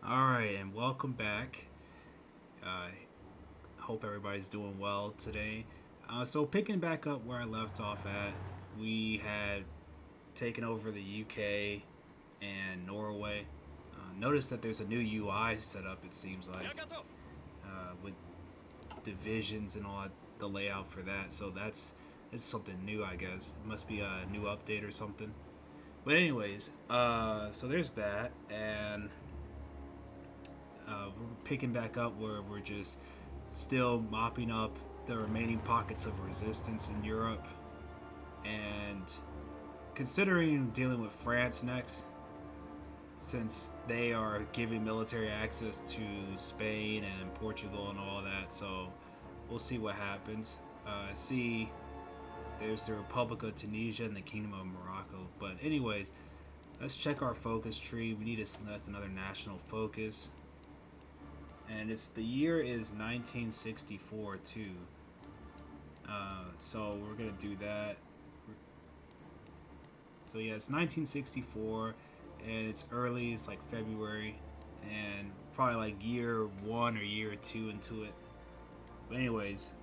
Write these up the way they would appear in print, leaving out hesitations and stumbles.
Alright, and welcome back. Uh, hope everybody's doing well today. So, picking back up where I left off at, we had taken over the UK and Norway. Notice that there's a new UI set up, it seems like, with divisions and all that, the layout for that. So, it's something new, I guess. It must be a new update or something. But, anyways, so there's that, and we're picking back up where we're just still mopping up the remaining pockets of resistance in Europe. And considering dealing with France next, since they are giving military access to Spain and Portugal and all that, so we'll see what happens. See, there's the Republic of Tunisia and the Kingdom of Morocco. But, anyways, let's check our focus tree. We need to select another national focus. And the year is 1964 too. So we're gonna do that. So yeah, it's 1964, and it's early. It's like February, and probably like year one or year two into it. But anyways,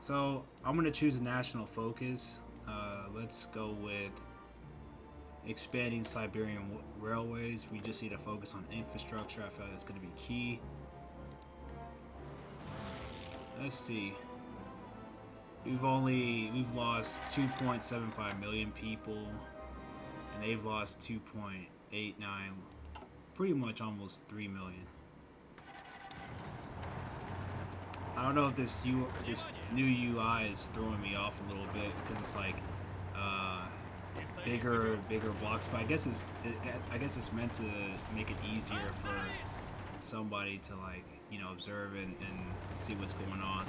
so I'm gonna choose a national focus. Let's go with expanding Siberian railways. We just need to focus on infrastructure. I feel like that's gonna be key. Let's see. We've lost 2.75 million people, and they've lost 2.89, pretty much almost 3 million. I don't know if this new UI is throwing me off a little bit because it's like bigger blocks, but I guess it's meant to make it easier for somebody to observe and see what's going on.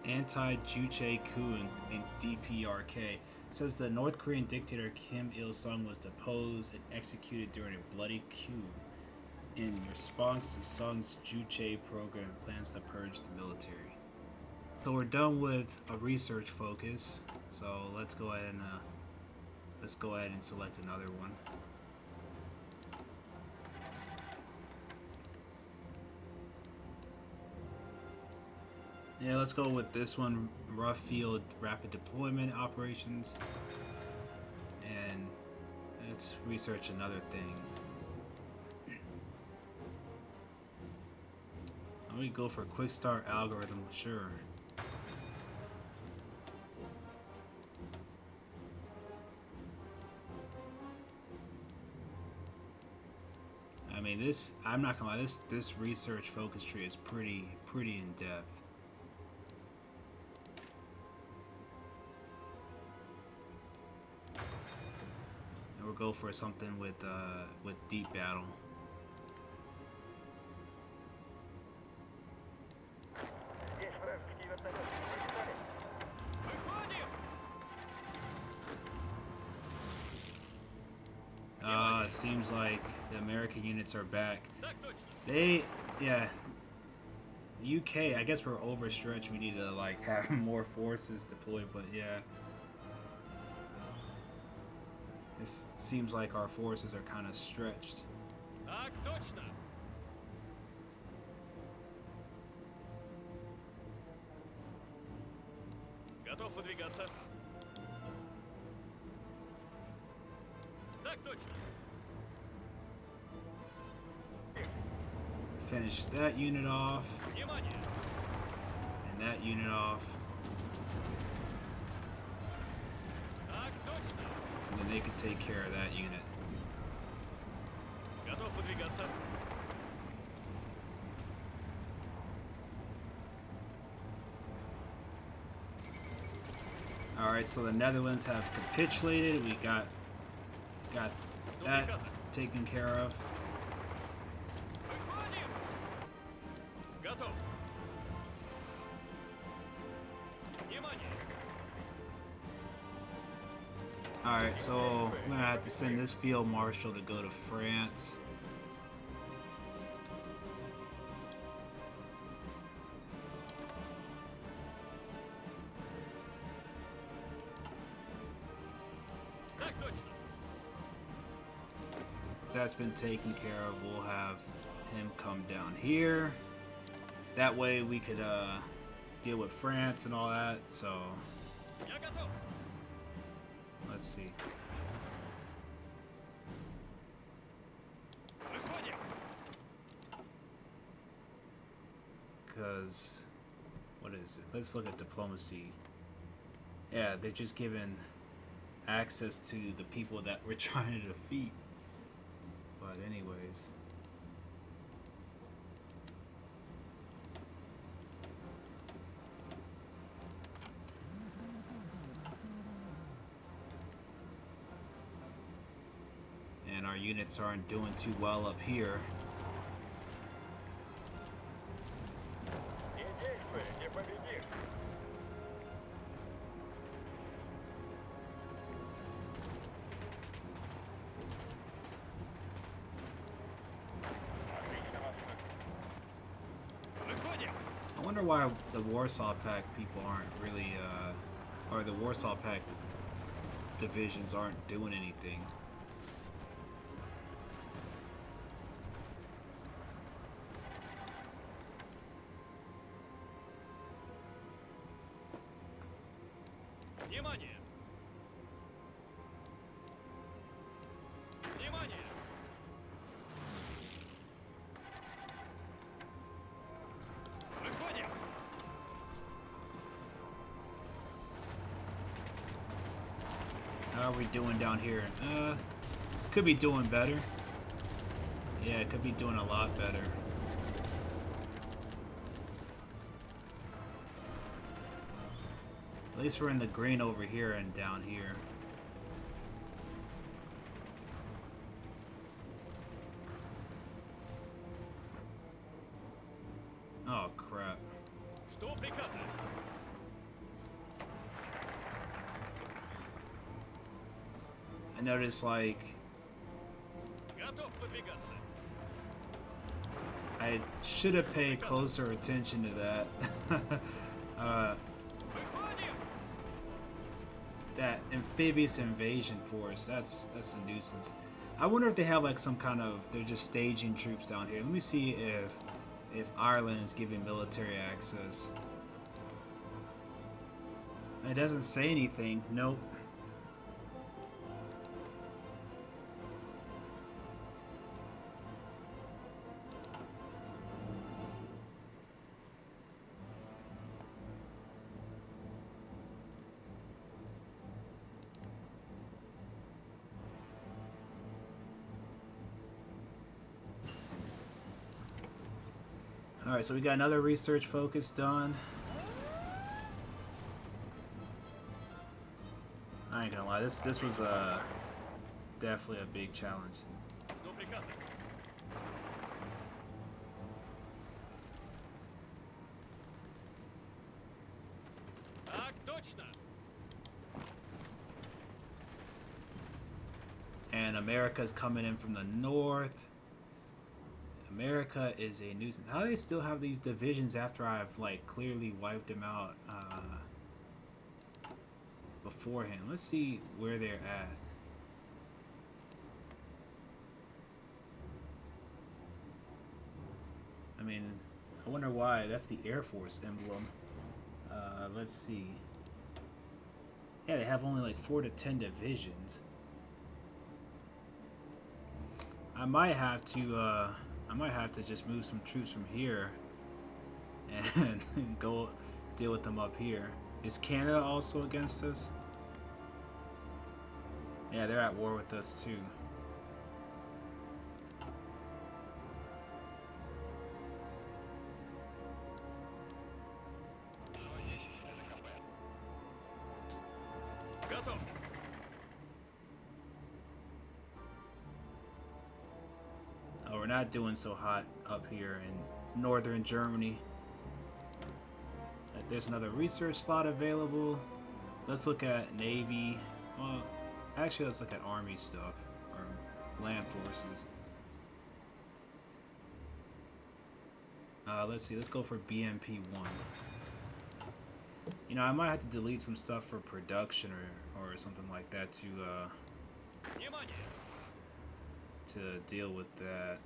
Anti-Juche coup in DPRK says the North Korean dictator Kim Il-sung was deposed and executed during a bloody coup in response to Sung's Juche program plans to purge the military. So we're done with a research focus. So let's go ahead and select another one. Yeah, let's go with this one, rough field rapid deployment operations. And let's research another thing. Let me go for quick start algorithm, sure. I mean, I'm not gonna lie, this research focus tree is pretty in depth. And we'll go for something with deep battle. It seems like the American units are back. Yeah. UK, I guess we're overstretched. We need to have more forces deployed, but yeah. It seems like our forces are kind of stretched. Готов выдвигаться. Так точно. Finish that unit off. Внимание. And that unit off. Так точно. And then they can take care of that unit. Готов выдвигаться. Alright, so the Netherlands have capitulated. We got that taken care of. Готов. Внимание. Alright, so I'm gonna have to send this field marshal to go to France. Так точно. That's been taken care of. We'll have him come down here. That way we could deal with France and all that. So Я готов. let's see. Выходим. Because what is it? Let's look at diplomacy. Yeah, they're just given access to the people that we're trying to defeat. But anyways. And our units aren't doing too well up here. Не действуй, не победишь. Отлично вас слышно. Выходим. I wonder why the Warsaw Pact people aren't really, or the Warsaw Pact divisions aren't doing anything. Внимание. Внимание. Выходим. How are we doing down here? Could be doing better. Yeah, it could be doing a lot better. At least we're in the green over here and down here. Oh crap. Что приказывает? I noticed like Готов выдвигаться. I should have paid closer attention to that. Выходим. That amphibious invasion force, that's a nuisance. I wonder if they have like some kind of, they're just staging troops down here. Let me see if Ireland is giving military access. It doesn't say anything. Nope. Alright, so we got another research focus done. I ain't gonna lie, this was definitely a big challenge. Что приказывает? Так точно. And America's coming in from the north. America is a nuisance. How do they still have these divisions after I've like clearly wiped them out beforehand? Let's see where they're at. I mean, I wonder why. That's the Air Force emblem. Let's see. Yeah, they have only like 4 to 10 divisions. I might have to just move some troops from here and go deal with them up here. Is Canada also against us? Yeah, they're at war with us too. Готов. Oh, we're not doing so hot up here in northern Germany. There's another research slot available. Let's look at Navy. Well, Actually, let's look at army stuff or land forces. Let's see. Let's go for BMP 1. You know, I might have to delete some stuff for production or something like that Внимание! to deal with that.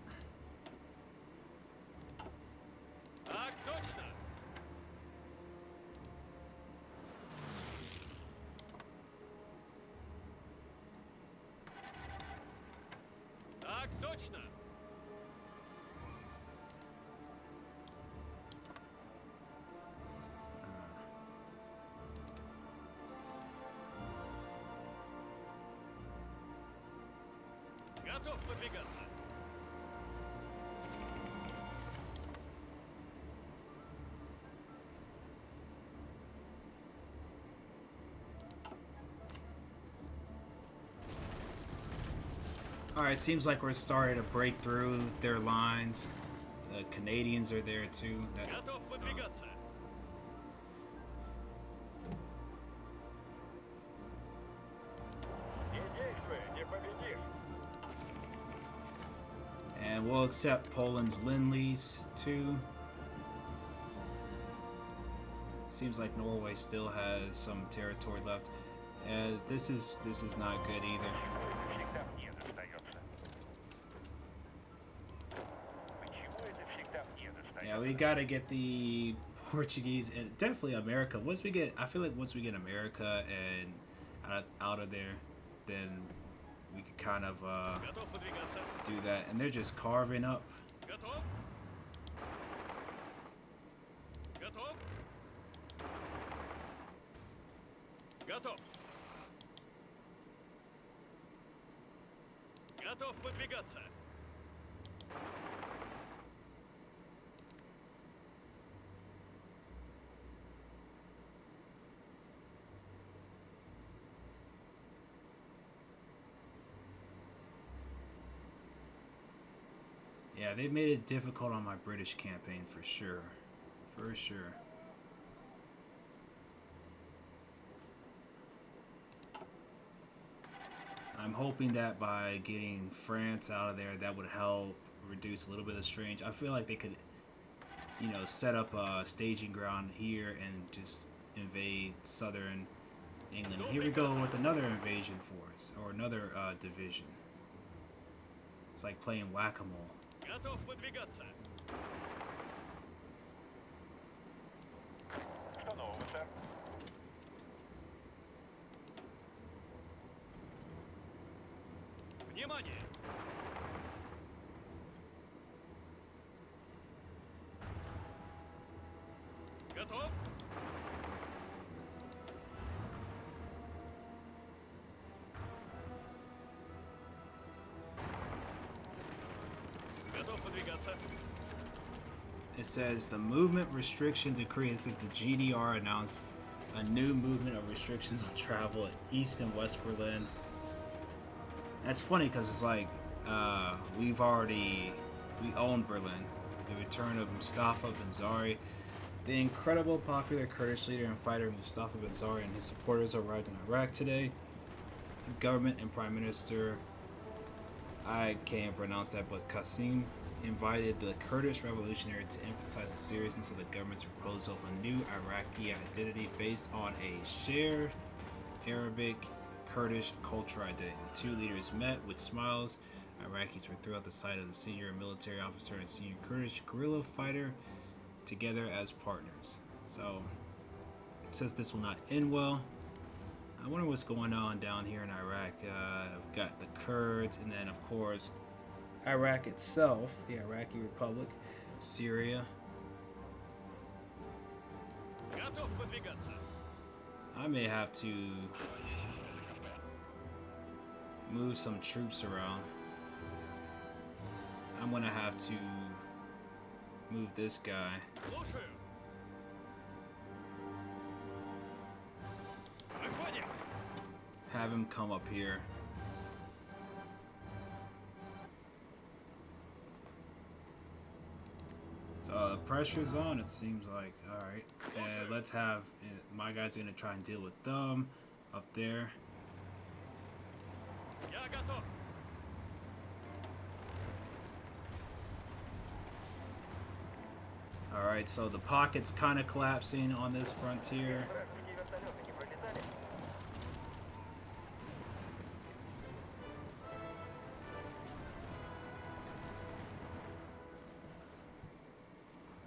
Так точно! Так точно! Готов выдвигаться. Alright, seems like we're starting to break through their lines. The Canadians are there too. Готов выдвигаться. Не действуй, не победишь. And we'll accept Poland's Lend-Lease too. It seems like Norway still has some territory left. And this is not good either. Всегда мне достается. Почему это всегда мне достается? Yeah, we gotta get the Portuguese and definitely America. I feel like once we get America and out of there, then we could kind of Готов выдвигаться. do that. And they're just carving up. Готов? Готов? Готов. Готов выдвигаться. Yeah, they've made it difficult on my British campaign for sure. For sure. I'm hoping that by getting France out of there, that would help reduce a little bit of strain. I feel like they could, you know, set up a staging ground here and just invade southern England. Here we go with another invasion force, or another division. It's like playing whack-a-mole. Готов выдвигаться. Что нового, сэр? Внимание! Готов? Готов выдвигаться. It says the movement restriction decree. It says the GDR announced a new movement of restrictions on travel at East and West Berlin. That's funny because it's like we own Berlin. The return of Mustafa Benzari, the incredible popular Kurdish leader and fighter Mustafa Benzari and his supporters arrived in Iraq today. The government and Prime Minister, I can't pronounce that, but Qasim invited the Kurdish revolutionary to emphasize the seriousness of the government's proposal of a new Iraqi identity based on a shared Arabic Kurdish cultural identity. The two leaders met with smiles. Iraqis were thrilled at the sight of the senior military officer and senior Kurdish guerrilla fighter together as partners. So, it says this will not end well. I wonder what's going on down here in Iraq. We've got the Kurds, and then, of course, Iraq itself, the Iraqi Republic, Syria. Готов выдвигаться. I may have to move some troops around. I'm gonna have to move this guy. Слушаю. Выходим. Have him come up here. So the pressure's on, it seems like. Alright. And let's have my guy's gonna try and deal with them up there. Alright, so the pocket's kind of collapsing on this frontier. Вражеские вертолеты не пролетали?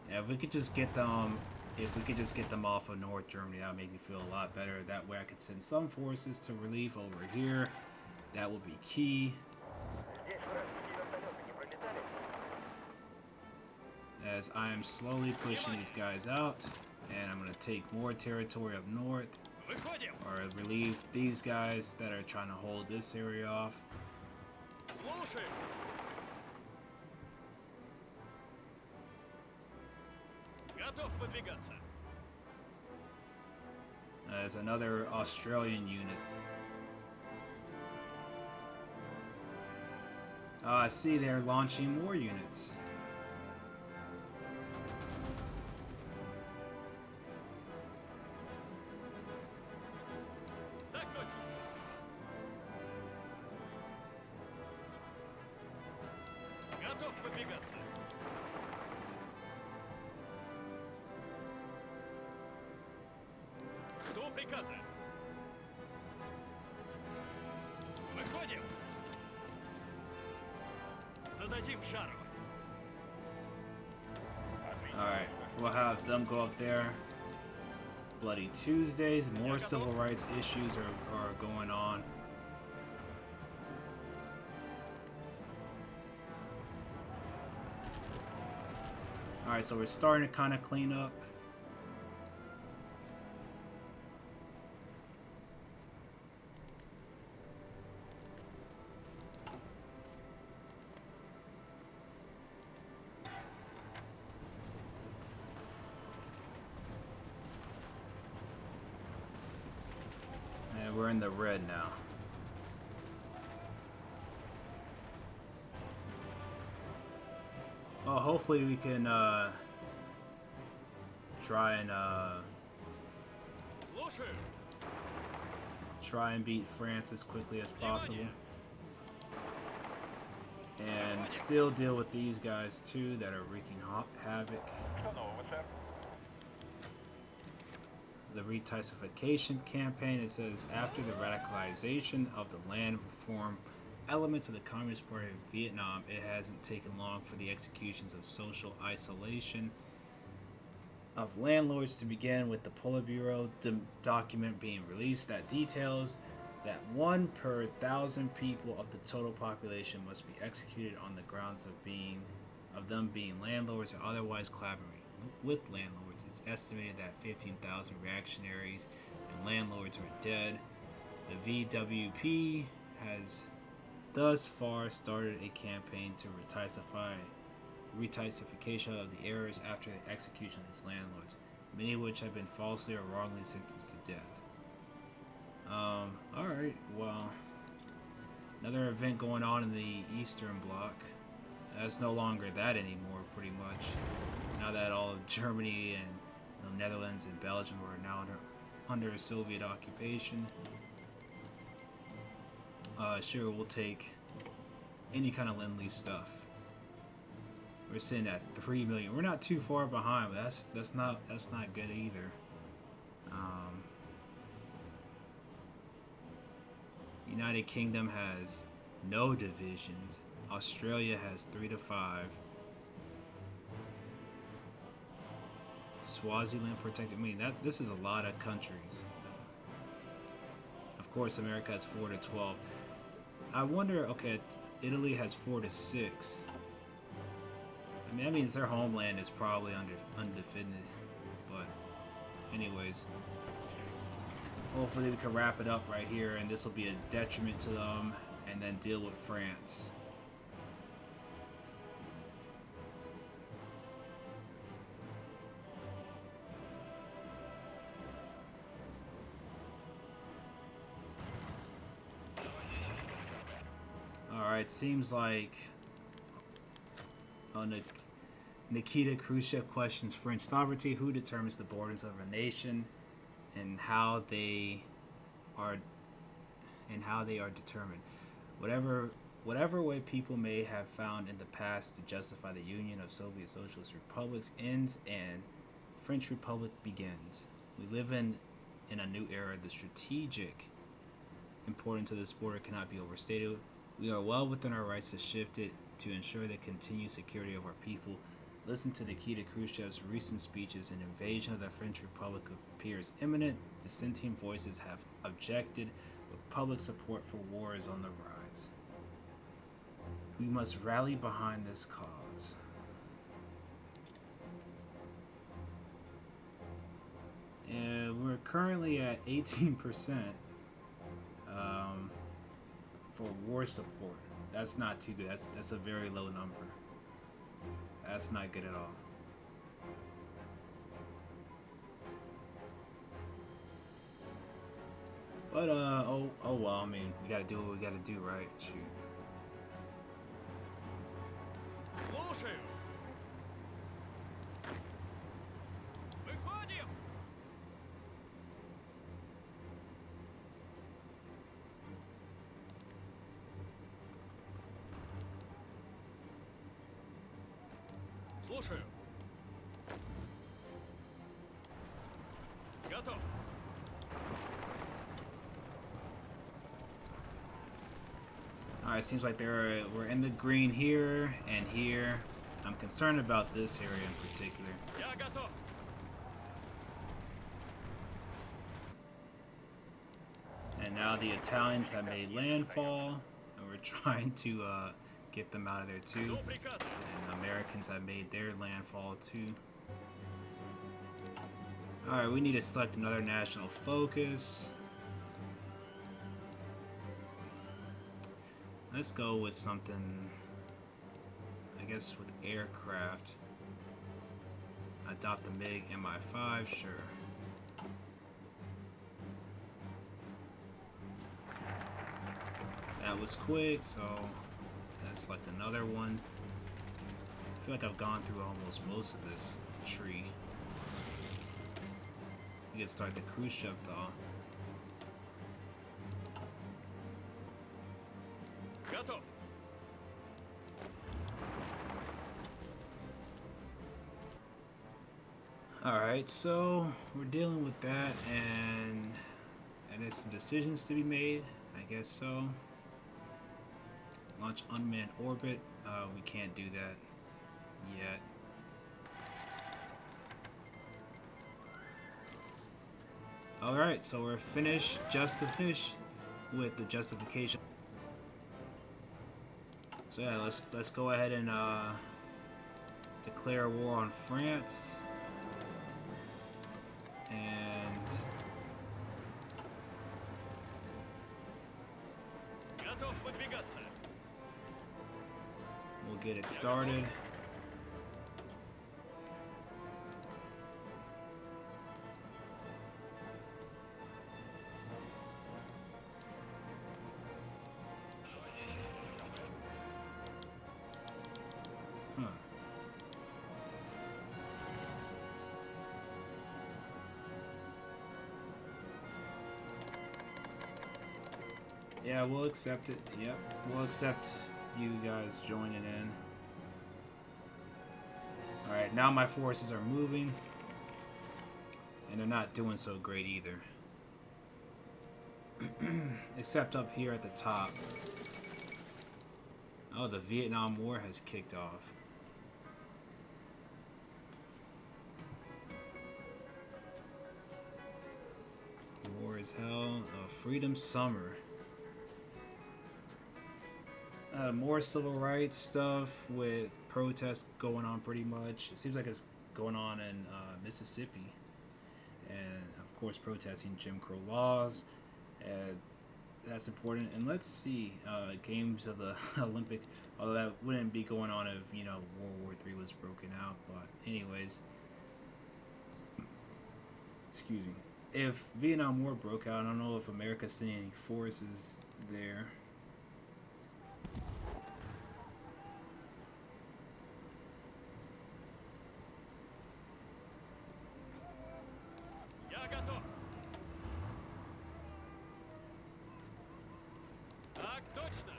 Yeah, if we could just get them off of North Germany, that would make me feel a lot better. That way I could send some forces to relief over here. That would be key. Здесь вражеские вертолеты не пролетали? As I am slowly pushing these guys out, and I'm going to take more territory up north, Выходим! or relieve these guys that are trying to hold this area off. Слушай! Готов выдвигаться. There's another Australian unit. I see they're launching more units. Так точно. Готов выдвигаться. Жду приказа. Выходим. Зададим жару. Alright, we'll have them go up there. Bloody Tuesdays, more civil rights issues are going on. Alright, so we're starting to kind of clean up. And we're in the red now. Well, hopefully we can try and beat France as quickly as possible, and still deal with these guys too that are wreaking havoc. Что нового, сэр? The reticification campaign, it says, after the radicalization of the land reform elements of the Communist Party of Vietnam, it hasn't taken long for the executions of social isolation of landlords to begin, with the Politburo document being released that details that 1 per 1,000 people of the total population must be executed on the grounds of them being landlords or otherwise collaborating with landlords. It's estimated that 15,000 reactionaries and landlords are dead. The VWP has thus far started a campaign to reticification of the errors after the execution of these landlords, many of which have been falsely or wrongly sentenced to death. Alright, well, another event going on in the Eastern Bloc. That's no longer that anymore, pretty much. Now that all of Germany and the Netherlands and Belgium are now under Soviet occupation. Sure, we'll take any kind of Lend-Lease stuff. We're sitting at 3 million. We're not too far behind, but that's not good either. United Kingdom has no divisions. Australia has 3 to 5. Swaziland protected. I mean, this is a lot of countries. Of course, America has 4 to 12. I wonder. Okay, Italy has 4 to 6. I mean, that means their homeland is probably undefended. But, anyways, hopefully we can wrap it up right here, and this will be a detriment to them, and then deal with France. Alright, seems like Nikita Khrushchev questions French sovereignty. Who determines the borders of a nation and how they are determined? Whatever Whatever way people may have found in the past to justify the union of Soviet Socialist republics ends and French Republic begins. We live in a new era. The strategic importance of this border cannot be overstated. We are well within our rights to shift it to ensure the continued security of our people. Listen to Nikita Khrushchev's recent speeches. An invasion of the French Republic appears imminent. Dissenting voices have objected, but public support for war is on the rise. We must rally behind this cause. And we're currently at 18% for war support. That's not too good. That's a very low number. That's not good at all. But oh well. I mean, we gotta do what we gotta do, right? Shoot. Слушаю. Выходим. Слушаю. Готов. Alright, seems like we're in the green here and here. I'm concerned about this area in particular. Я готов. And now the Italians have made landfall, and we're trying to get them out of there too. Жду приказа. And Americans have made their landfall too. Alright, we need to select another national focus. Let's go with something, I guess, with aircraft. Adopt the MiG Mi-5, sure. That was quick, so let's select another one. I feel like I've gone through almost most of this tree. We can start the Khrushchev though. Готов. Alright, so we're dealing with that, and there's some decisions to be made, I guess so. Launch unmanned orbit. We can't do that yet. Alright, so we're finished, just to finish with the justification. So yeah, let's go ahead and declare war on France. And Готов выдвигаться. we'll get it started. Huh. Yeah, we'll accept it. Yep, we'll accept you guys joining in. Alright, now my forces are moving. And they're not doing so great either. Except up here at the top. Oh, the Vietnam War has kicked off. War is hell. Freedom Summer. More civil rights stuff with protests going on pretty much. It seems like it's going on in Mississippi. And of course protesting Jim Crow laws. And that's important. And let's see, games of the Olympic, although that wouldn't be going on if, you know, World War III was broken out. But anyways, excuse me. If Vietnam War broke out, I don't know if America's sending any forces there. Я готов. Так точно.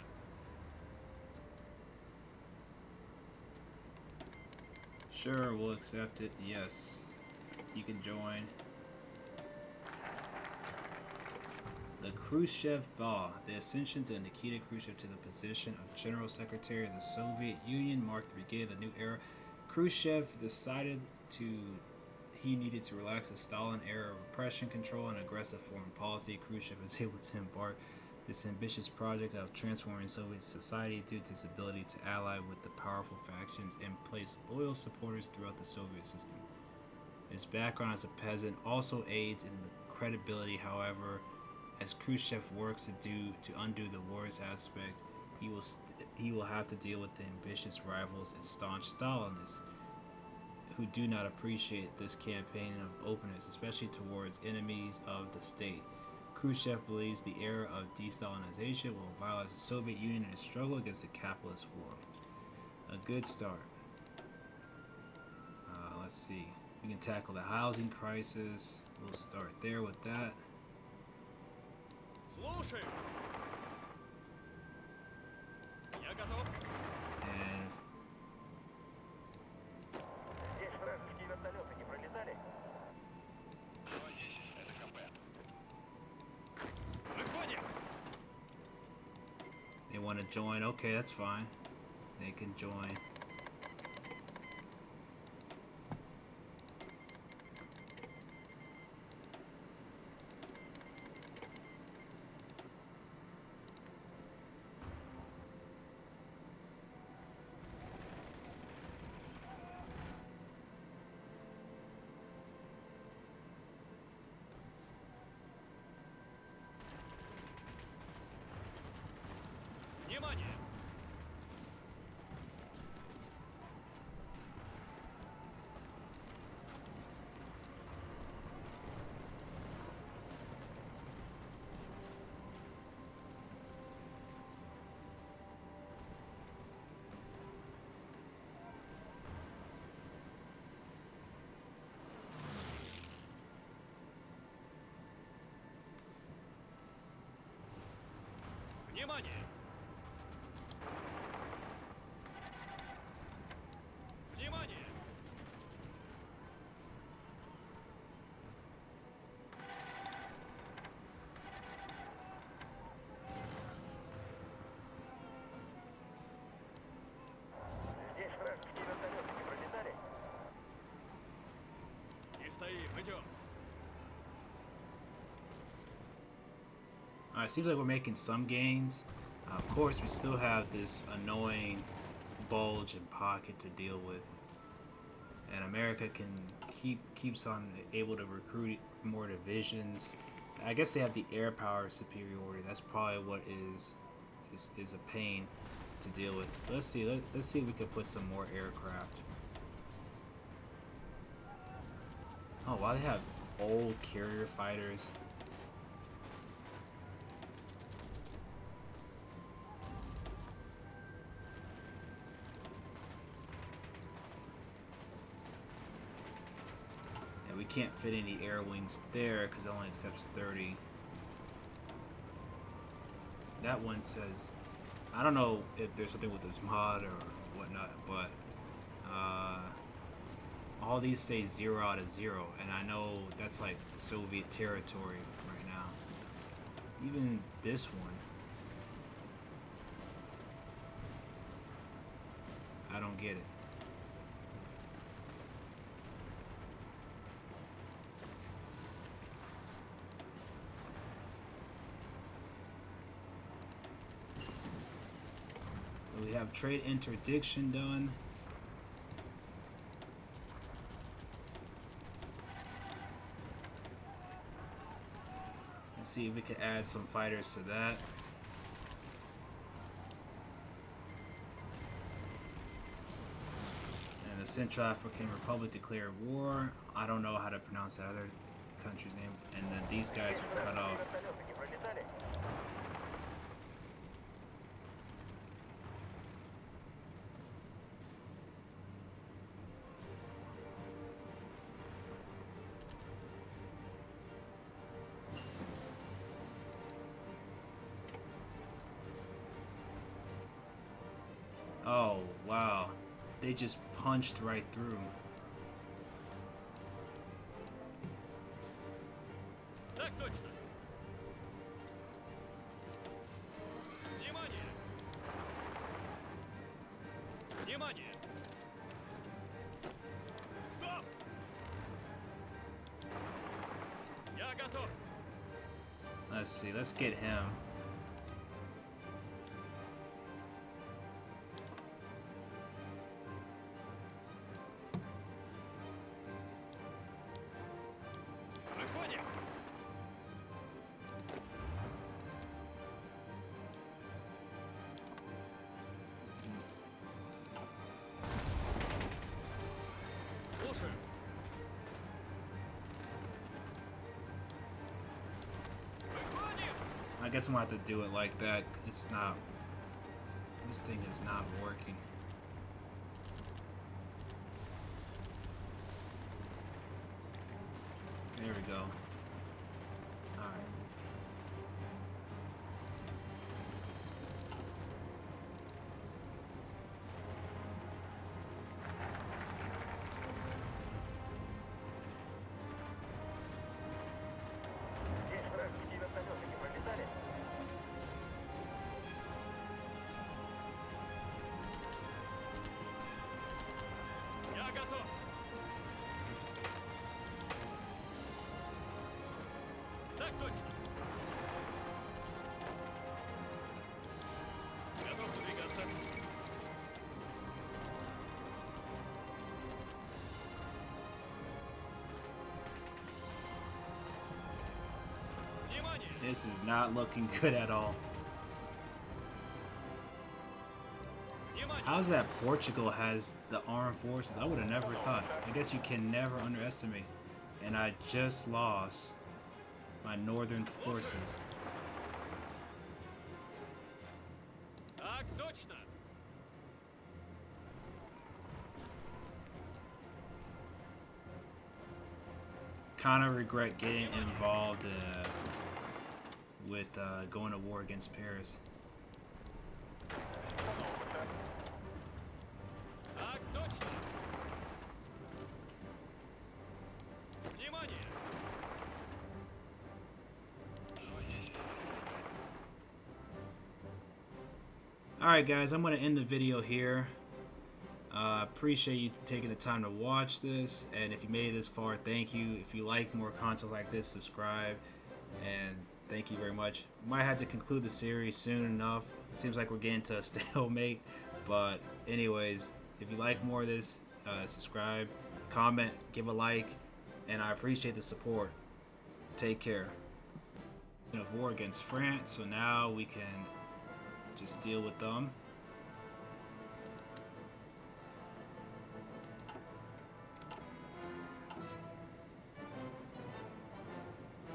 Sure, we'll accept it. Yes. You can join. The Khrushchev Thaw. The ascension to Nikita Khrushchev to the position of General Secretary of the Soviet Union marked the beginning of the new era. Khrushchev decided he needed to relax the Stalin era of repression control and aggressive foreign policy. Khrushchev was able to embark this ambitious project of transforming Soviet society due to his ability to ally with the powerful factions and place loyal supporters throughout the Soviet system. His background as a peasant also aids in the credibility, however, as Khrushchev works to undo the war's aspect, he will have to deal with the ambitious rivals and staunch Stalinists who do not appreciate this campaign of openness, especially towards enemies of the state. Khrushchev believes the era of de-Stalinization will vitalize the Soviet Union in its struggle against the capitalist world. A good start. Let's see. We can tackle the housing crisis. We'll start there with that. Слушаю. Я готов. And Здесь вражеские вертолеты не пролетали? Это КП. Выходим. they want to join. Okay, that's fine. They can join. Внимание. Внимание. Внимание. Здесь вражеские вертолеты не пролетали? Не стоим, идем. Alright, seems like we're making some gains. Of course, we still have this annoying bulge and pocket to deal with, and America can keeps on able to recruit more divisions. I guess they have the air power superiority. That's probably what is a pain to deal with. Let's see. Let's see if we can put some more aircraft. Oh wow, they have old carrier fighters. We can't fit any air wings there because it only accepts 30. That one says, I don't know if there's something with this mod or whatnot, but all these say 0 out of 0, and I know that's like Soviet territory right now. Even this one, I don't get it. We have trade interdiction done. Let's see if we can add some fighters to that. And the Central African Republic declared war. I don't know how to pronounce that other country's name. And then these guys were cut off. Вертолеты не пролетали? Oh, wow. they just punched right through. Так точно. Внимание! Внимание! Стоп! Я готов. Let's see. Let's get him. Выходим. Слушаю. Выходим. I guess I'm gonna have to do it like that. It's not. This thing is not working. There we go. Alright. Здесь вражеские вертолеты не пролетали? Я готов. Так точно. Готов выдвигаться. Внимание! This is not looking good at all. Внимание! How's that Portugal has the armed forces? I would have never thought. I guess you can never underestimate. And I just lost my northern forces. Так точно. Kind of regret getting involved with going to war against Paris. Так точно. Внимание! Alright guys, I'm going to end the video here. Appreciate you taking the time to watch this, and if you made it this far, thank you. If you like more content like this, subscribe, and thank you very much. Might have to conclude the series soon enough. Seems like we're getting to a stalemate, but anyways, if you like more of this, subscribe, comment, give a like, and I appreciate the support. Take care. Of war against France, so now we can just deal with them.